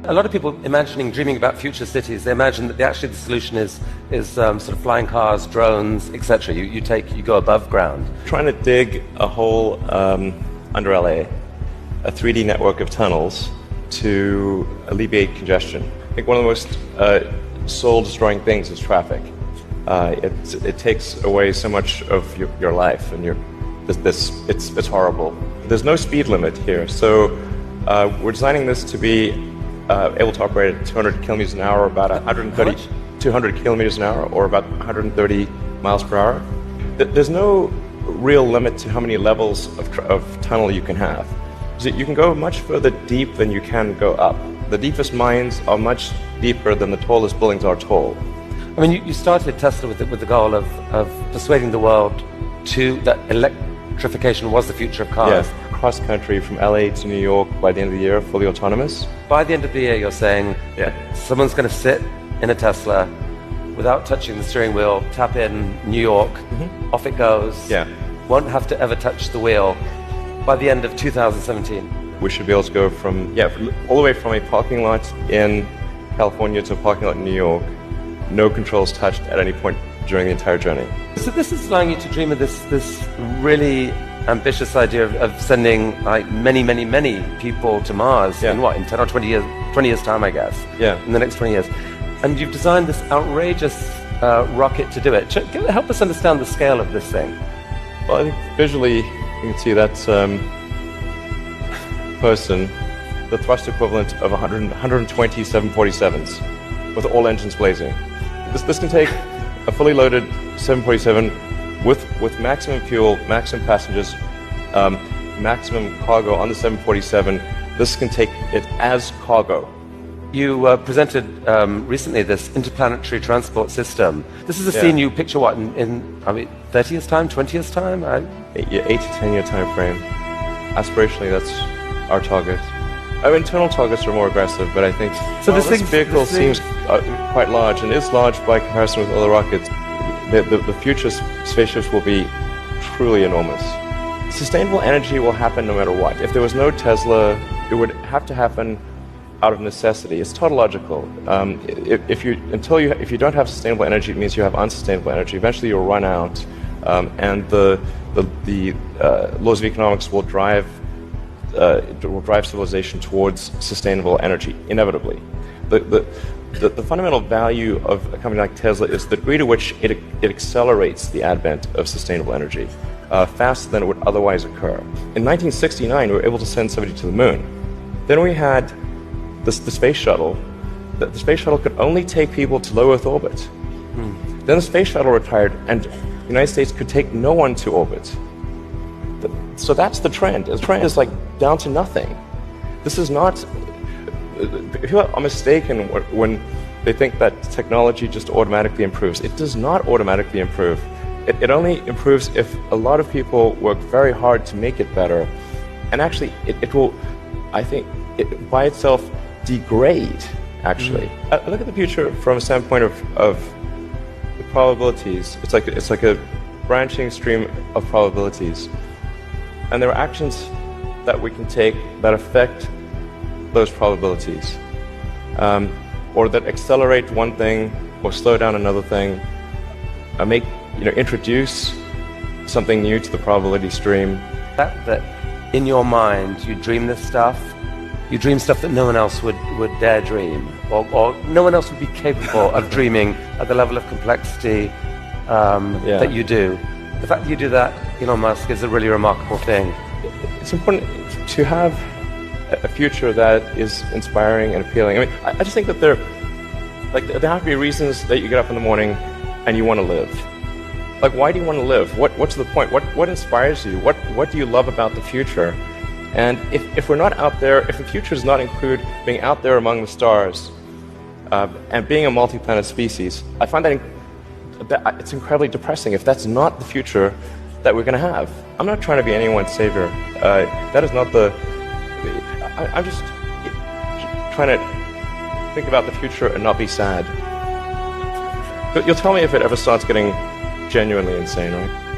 A lot of people dreaming about future cities, they imagine that actually the solution is sort of flying cars, drones, etc. You go above ground. Trying to dig a hole under LA, a 3D network of tunnels to alleviate congestion. I think one of the most soul-destroying things is traffic. It takes away so much of your life, and it's horrible. There's no speed limit here, so we're designing this to be able to operate at 200 kilometers an hour, about 200 kilometers an hour, or about 130 miles per hour. There's no real limit to how many levels of tunnel you can have. So you can go much further deep than you can go up. The deepest mines are much deeper than the tallest buildings are tall. I mean, you started Tesla with the goal of persuading the world that electrification was the future of cars. Yeah, cross country from LA to New York by the end of the year, fully autonomous. By the end of the year, you're saying someone's going to sit in a Tesla without touching the steering wheel, tap in New York, off it goes, won't have to ever touch the wheel by the end of 2017. We should be able to go from all the way from a parking lot in California to a parking lot in New York, no controls touched at any point during the entire journey. So this is allowing you to dream of this really ambitious idea of sending like many people to Mars in 10 or 20 years time, I guess. Yeah. In the next 20 years. And you've designed this outrageous rocket to do it. Help us understand the scale of this thing. Well, I think visually you can see that's person, the thrust equivalent of 120 747s with all engines blazing. This can take a fully loaded 747 with maximum fuel, maximum passengers, maximum cargo on the 747. This can take it as cargo. You presented recently this interplanetary transport system. This is a scene you picture what in 30 years time, 20 years time? 8 to 10 year time frame. Aspirationally, that's our target. Our internal targets are more aggressive, but I think this vehicle seems quite large, and is large by comparison with other rockets. The future spaceships will be truly enormous. Sustainable energy will happen no matter what. If there was no Tesla, it would have to happen out of necessity. It's tautological. If you don't have sustainable energy, it means you have unsustainable energy. Eventually, you'll run out, and the laws of economics will drive civilization towards sustainable energy inevitably. The fundamental value of a company like Tesla is the degree to which it accelerates the advent of sustainable energy faster than it would otherwise occur. In 1969, we were able to send somebody to the moon. Then we had the space shuttle. The space shuttle could only take people to low Earth orbit. Then the space shuttle retired, and the United States could take no one to orbit. So that's the trend. The trend is like down to nothing. This is not. People are mistaken when they think that technology just automatically improves. It does not automatically improve. It only improves if a lot of people work very hard to make it better. And actually, it will, I think, by itself degrade, actually. I look at the future from a standpoint of the probabilities. It's like a branching stream of probabilities. And there are actions that we can take that affect those probabilities, or that accelerate one thing or slow down another thing, introduce something new to the probability stream. That in your mind you dream this stuff, you dream stuff that no one else would dare dream, or no one else would be capable of dreaming at the level of complexity that you do. The fact that you do that, Elon Musk, is a really remarkable thing. It's important to have a future that is inspiring and appealing. I mean, I just think that there have to be reasons that you get up in the morning and you want to live. Like, why do you want to live? What's the point? What inspires you? What do you love about the future? And if we're not out there, if the future does not include being out there among the stars and being a multi-planet species, I find that it's incredibly depressing if that's not the future that we're going to have. I'm not trying to be anyone's savior. That is not the... I'm just trying to think about the future and not be sad. But you'll tell me if it ever starts getting genuinely insane, right?